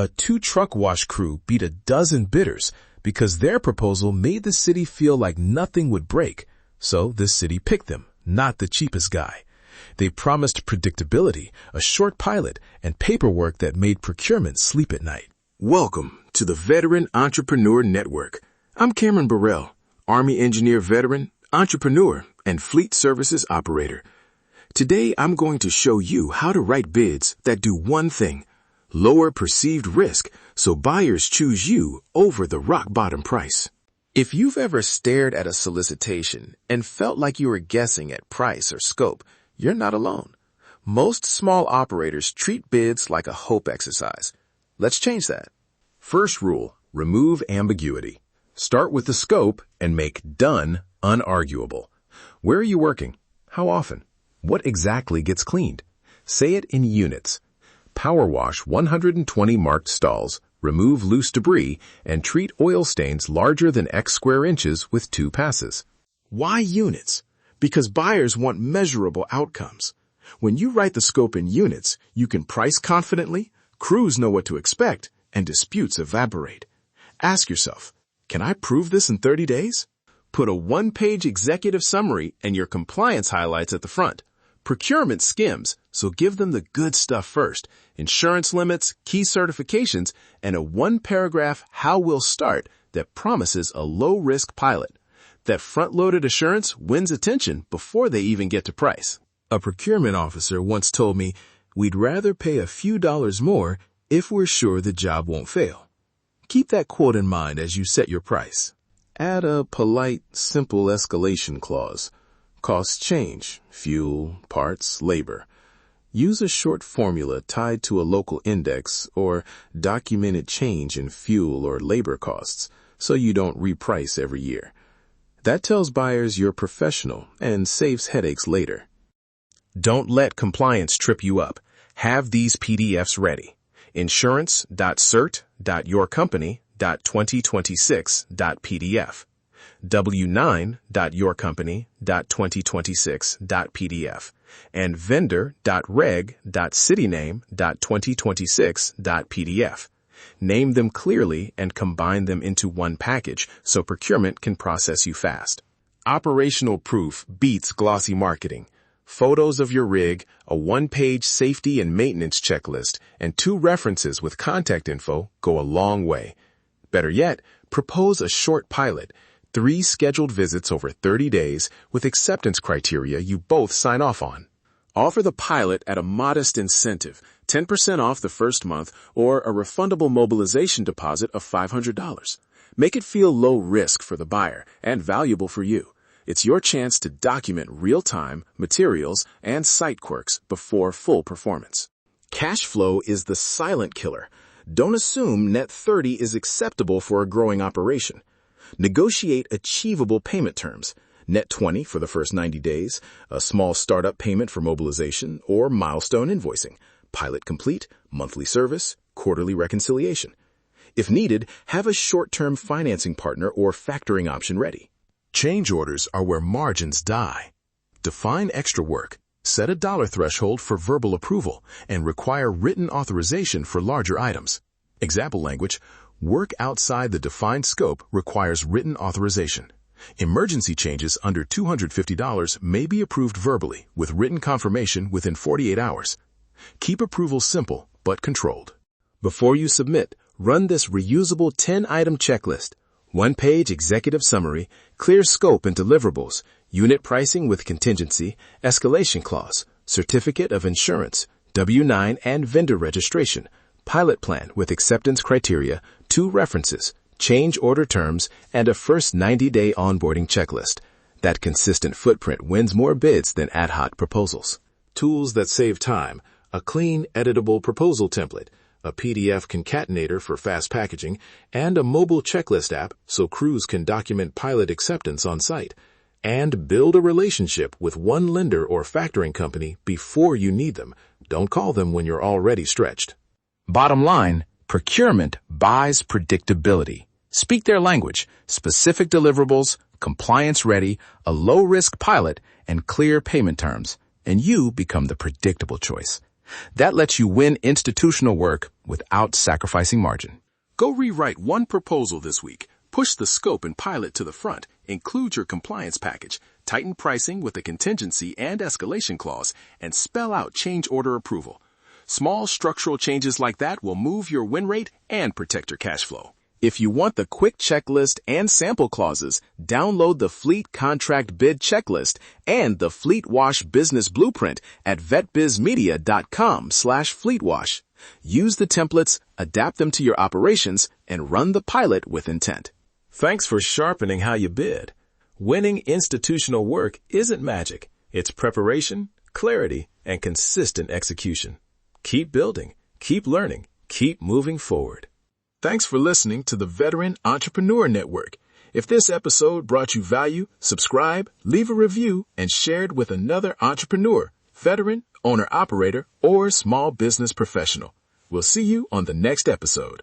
A 2-truck wash crew beat a dozen bidders because their proposal made the city feel like nothing would break. So the city picked them, not the cheapest guy. They promised predictability, a short pilot, and paperwork that made procurement sleep at night. Welcome to the Veteran Entrepreneur Network. I'm Cameron Burrell, Army engineer veteran, entrepreneur, and fleet services operator. Today, I'm going to show you how to write bids that do one thing: lower perceived risk so buyers choose you over the rock-bottom price. If you've ever stared at a solicitation and felt like you were guessing at price or scope, you're not alone. Most small operators treat bids like a hope exercise. Let's change that. First rule, remove ambiguity. Start with the scope and make done unarguable. Where are you working? How often? What exactly gets cleaned? Say it in units. Power wash 120 marked stalls, remove loose debris, and treat oil stains larger than X square inches with 2 passes. Why units? Because buyers want measurable outcomes. When you write the scope in units, you can price confidently, crews know what to expect, and disputes evaporate. Ask yourself, can I prove this in 30 days? Put a 1-page executive summary and your compliance highlights at the front. Procurement skims, so give them the good stuff first: insurance limits, key certifications, and a 1-paragraph how we'll start that promises a low-risk pilot. That front-loaded assurance wins attention before they even get to price. A procurement officer once told me, "We'd rather pay a few dollars more if we're sure the job won't fail." Keep that quote in mind as you set your price. Add a polite, simple escalation clause. Costs change: fuel, parts, labor. Use a short formula tied to a local index or documented change in fuel or labor costs so you don't reprice every year. That tells buyers you're professional and saves headaches later. Don't let compliance trip you up. Have these PDFs ready: insurance.cert.yourcompany.2026.pdf, w9.yourcompany.2026.pdf, and vendor.reg.cityname.2026.pdf. Name them clearly and combine them into one package so procurement can process you fast. Operational proof beats glossy marketing. Photos of your rig, a 1-page safety and maintenance checklist, and 2 references with contact info go a long way. Better yet, propose a short pilot: 3 scheduled visits over 30 days with acceptance criteria you both sign off on. Offer the pilot at a modest incentive, 10% off the first month, or a refundable mobilization deposit of $500. Make it feel low risk for the buyer and valuable for you. It's your chance to document real-time materials and site quirks before full performance. Cash flow is the silent killer. Don't assume net 30 is acceptable for a growing operation. Negotiate achievable payment terms: net 20 for the first 90 days, a small startup payment for mobilization, or milestone invoicing, pilot complete, monthly service, quarterly reconciliation. If needed, have a short-term financing partner or factoring option ready. Change orders are where margins die. Define extra work, set a dollar threshold for verbal approval, and require written authorization for larger items. Example language: work outside the defined scope requires written authorization. Emergency changes under $250 may be approved verbally with written confirmation within 48 hours. Keep approval simple but controlled. Before you submit, run this reusable 10-item checklist: 1-page executive summary, clear scope and deliverables, unit pricing with contingency, escalation clause, certificate of insurance, W-9 and vendor registration, pilot plan with acceptance criteria, 2 references, change order terms, and a first 90-day onboarding checklist. That consistent footprint wins more bids than ad hoc proposals. Tools that save time: a clean, editable proposal template, a PDF concatenator for fast packaging, and a mobile checklist app so crews can document pilot acceptance on site. And build a relationship with one lender or factoring company before you need them. Don't call them when you're already stretched. Bottom line, procurement buys predictability. Speak their language: specific deliverables, compliance ready, a low-risk pilot, and clear payment terms. And you become the predictable choice. That lets you win institutional work without sacrificing margin. Go rewrite one proposal this week. Push the scope and pilot to the front. Include your compliance package. Tighten pricing with a contingency and escalation clause, and spell out change order approval. Small structural changes like that will move your win rate and protect your cash flow. If you want the quick checklist and sample clauses, download the Fleet Contract Bid Checklist and the Fleet Wash Business Blueprint at vetbizmedia.com/fleetwash. Use the templates, adapt them to your operations, and run the pilot with intent. Thanks for sharpening how you bid. Winning institutional work isn't magic. It's preparation, clarity, and consistent execution. Keep building, keep learning, keep moving forward. Thanks for listening to the Veteran Entrepreneur Network. If this episode brought you value, subscribe, leave a review, and share it with another entrepreneur, veteran, owner-operator, or small business professional. We'll see you on the next episode.